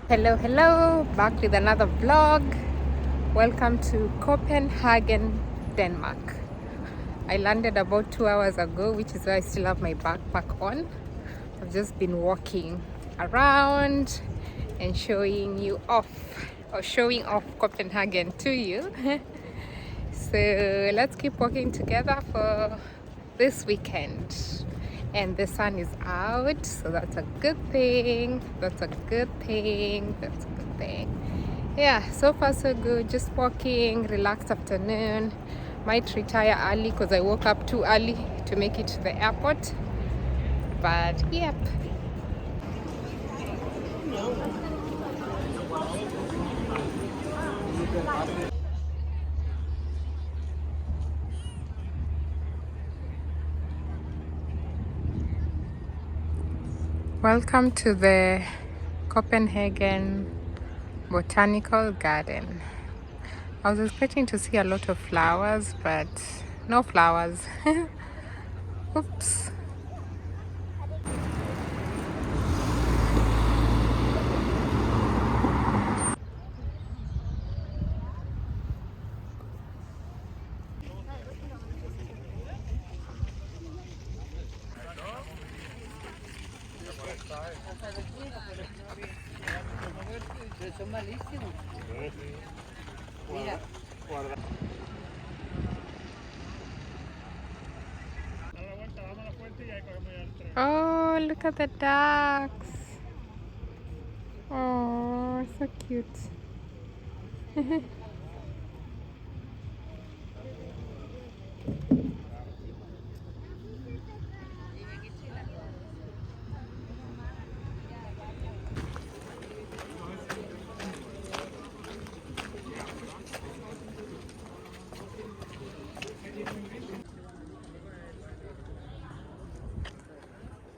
Hello, back with another vlog. Welcome to Copenhagen, Denmark. I landed about 2 hours ago, which is why I still have my backpack on. I've just been walking around and showing you off, or showing off Copenhagen to you. So let's keep walking together for this weekend. And the sun is out, so that's a good thing. That's a good thing. Yeah, so far so good. Just walking, relaxed afternoon. Might retire early because I woke up too early to make it to the airport. But yep. Welcome to the Copenhagen Botanical Garden. I was expecting to see a lot of flowers, but no flowers. Oops. Oh, look at the ducks. Oh, so cute.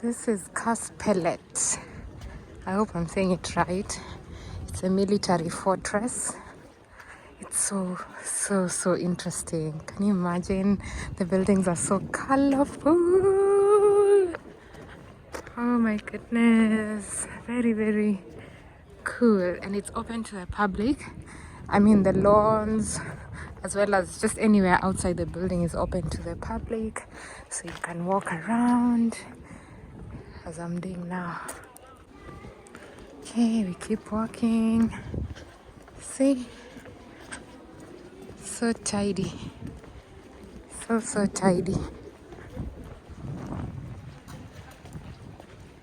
This is Kaspellet. I hope I'm saying it right. It's a military fortress. It's so interesting. Can you imagine? The buildings are so colorful. Oh my goodness. Very cool. And it's open to the public. I mean, the lawns as well as just anywhere outside the building is open to the public. So you can walk around as I'm doing now. Okay, we keep walking. See? So tidy. So tidy.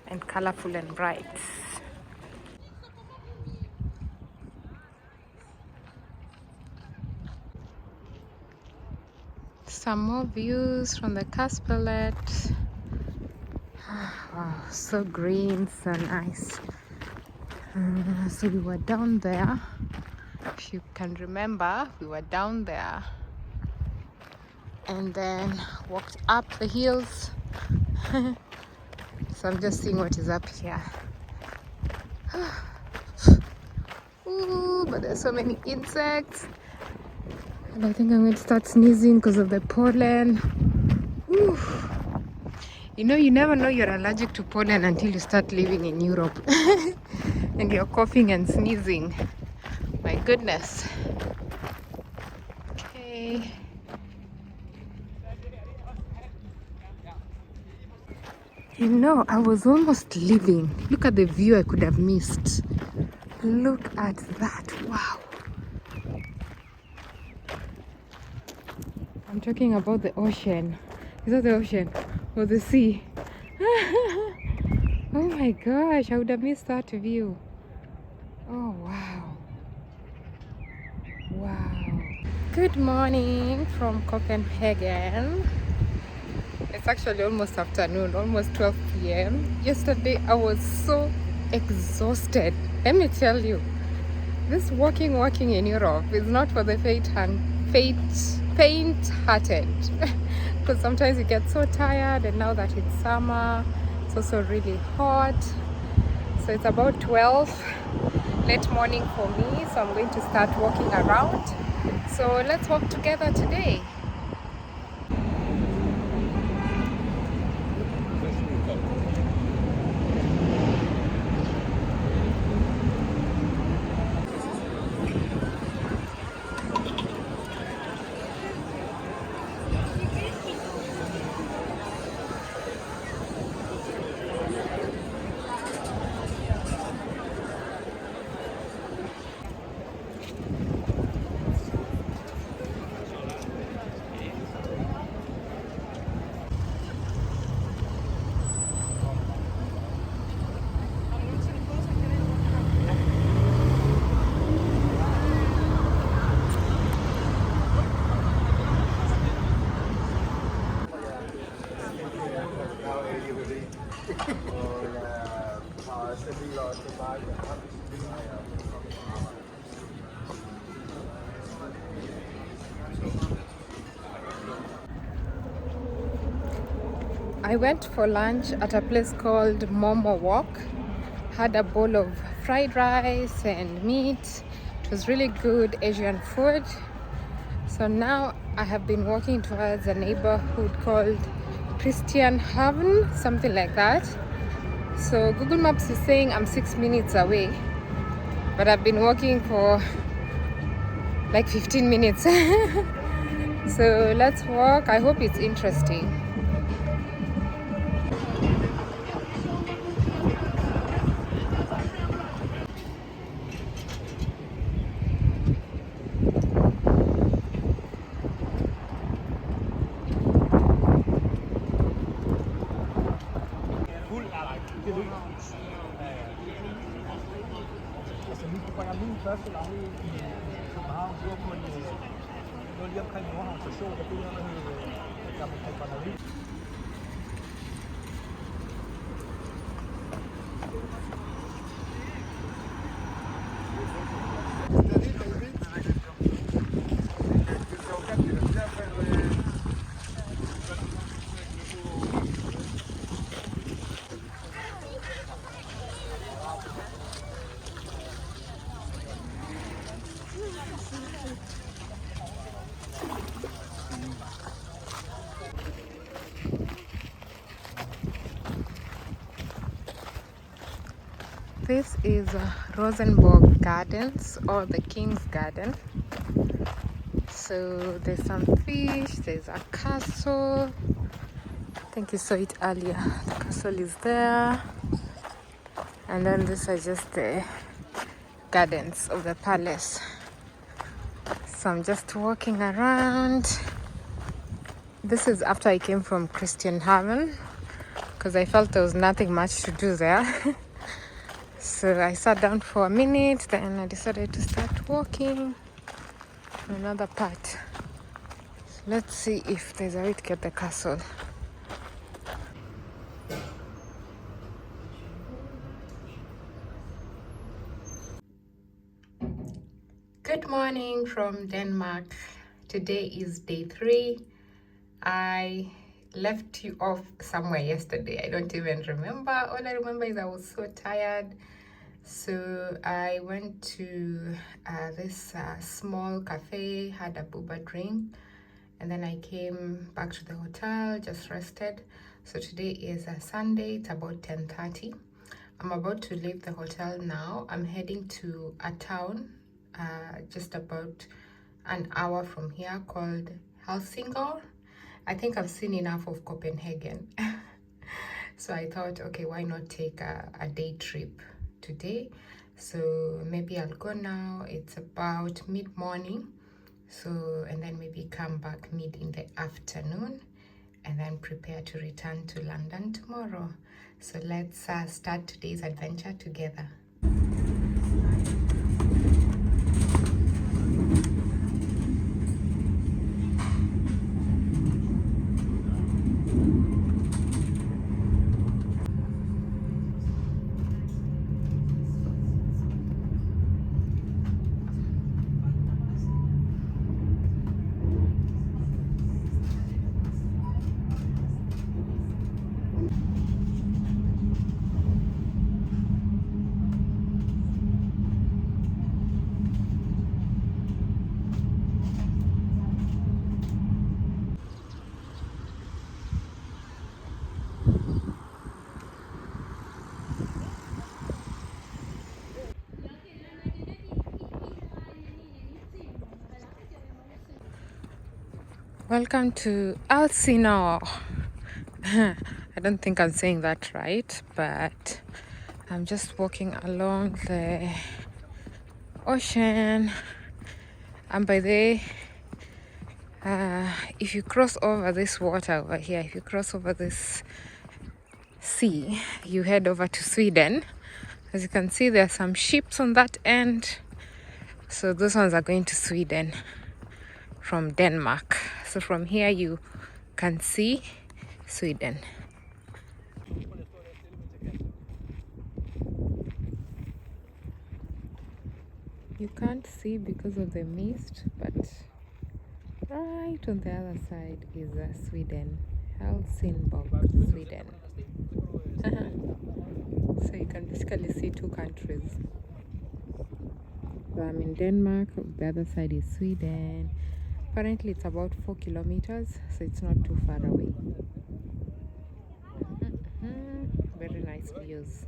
And colorful and bright. Some more views from the Kaspellet. Wow, so green, so nice. So we were down there. If you can remember, we were down there and then walked up the hills. So I'm just seeing what is up here. Ooh, but there's so many insects. And I think I'm going to start sneezing because of the pollen. Ooh. You know, you never know you're allergic to pollen until you start living in Europe. And you're coughing and sneezing. My goodness. Okay. You know, I was almost leaving. Look at the view I could have missed. Look at that. Wow. I'm talking about the ocean. Is that the ocean or the sea? Oh my gosh, I would have missed that view. Oh wow. Wow. Good morning from Copenhagen. It's actually almost afternoon, almost 12 p.m. Yesterday I was so exhausted. Let me tell you, this walking in Europe is not for the faint-hearted. Because sometimes you get so tired, and now that it's summer, it's also really hot. So it's about 12, late morning for me, so I'm going to start walking around. So let's walk together today. I went for lunch at a place called Momo Walk. Had a bowl of fried rice and meat. It was really good Asian food. So now I have been walking towards a neighborhood called Christian Haven, something like that. So Google Maps is saying I'm 6 minutes away, but I've been walking for like 15 minutes. So let's walk. I hope it's interesting. Altså nu bringer min første lavne i København, det var på en, det var lige omkring Nordhavn station, der blev der et gammelt kamperneri. This is Rosenborg Gardens, or the King's Garden. So there's some fish, there's a castle. I think you saw it earlier. The castle is there. And then these are just the gardens of the palace. So I'm just walking around. This is after I came from Christianshavn, because I felt there was nothing much to do there. So I sat down for a minute, then I decided to start walking to another part. So let's see if there's a way to get the castle. Good morning from Denmark. Today is day 3. I left you off somewhere yesterday. I don't even remember. All I remember is I was so tired. So I went to this small cafe, had a boba drink, and then I came back to the hotel, just rested. So today is a Sunday. It's about 10:30. I'm about to leave the hotel now. I'm heading to a town just about an hour from here called Helsingør. I think I've seen enough of Copenhagen. So I thought, okay, why not take a day trip today? So maybe I'll go now. It's about mid-morning. So, and then maybe come back mid in the afternoon and then prepare to return to London tomorrow. So let's start today's adventure together. Welcome to Elsinore. I don't think I'm saying that right, but I'm just walking along the ocean. And by the if you cross over this water over here, if you cross over this sea, you head over to Sweden. As you can see, there are some ships on that end. So those ones are going to Sweden from Denmark. So from here you can see Sweden. You can't see because of the mist, but right on the other side is Sweden, Helsingborg, Sweden. So you can basically see two countries. So I'm in Denmark, the other side is Sweden. Apparently it's about 4 kilometers, so it's not too far away. Very nice views.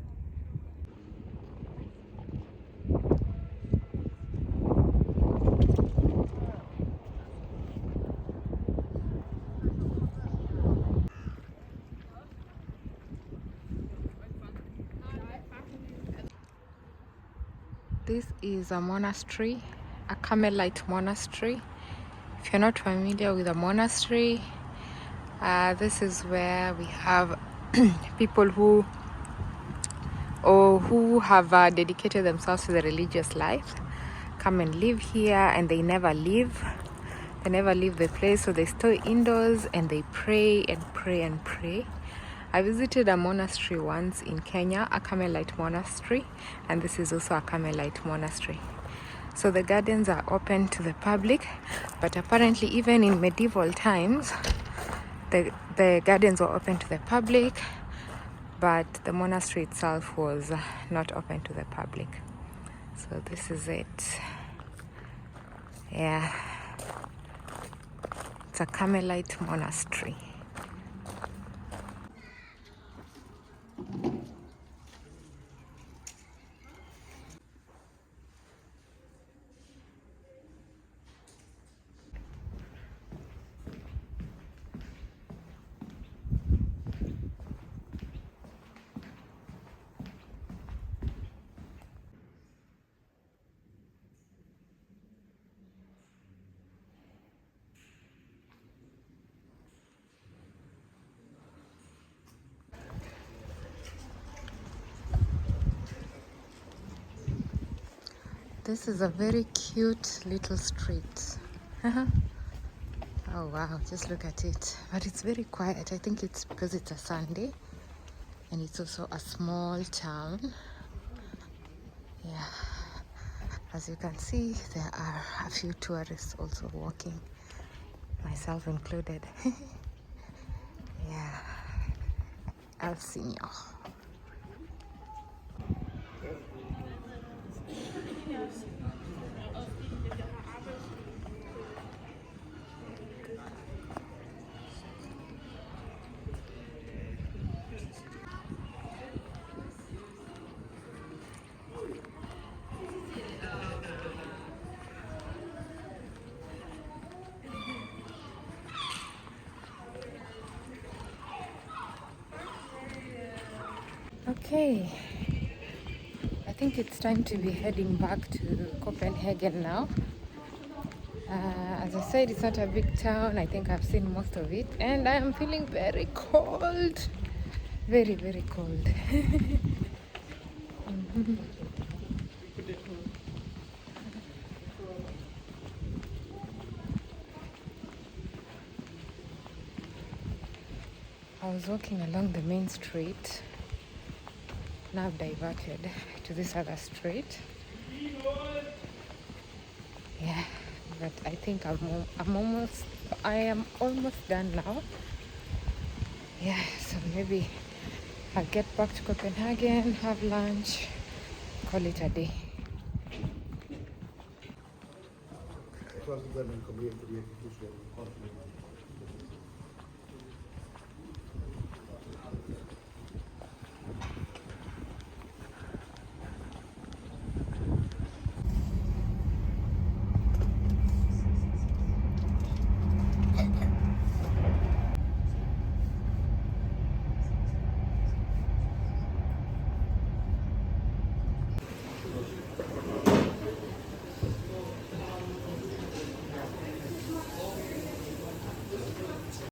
This is a monastery, a Carmelite monastery. If you're not familiar with a monastery, this is where we have people who have dedicated themselves to the religious life come and live here, and they never leave. They never leave the place, so they stay indoors and they pray and pray and pray. I visited a monastery once in Kenya, a Carmelite monastery, and this is also a Carmelite monastery. So the gardens are open to the public, but apparently even in medieval times, the gardens were open to the public, but the monastery itself was not open to the public. So this is it. Yeah, it's a Carmelite monastery. This is a very cute little street. Oh wow, just look at it. But it's very quiet. I think it's because it's a Sunday and it's also a small town. Yeah. As you can see, there are a few tourists also walking, myself included. Yeah. El Señor. Okay, I think it's time to be heading back to Copenhagen now. As I said, it's not a big town. I think I've seen most of it, and I am feeling very cold. Very, very cold. I was walking along the main street. Now I've diverted to this other street. Yeah, but I think I am almost done now. Yeah, so maybe I'll get back to Copenhagen, have lunch, call it a day.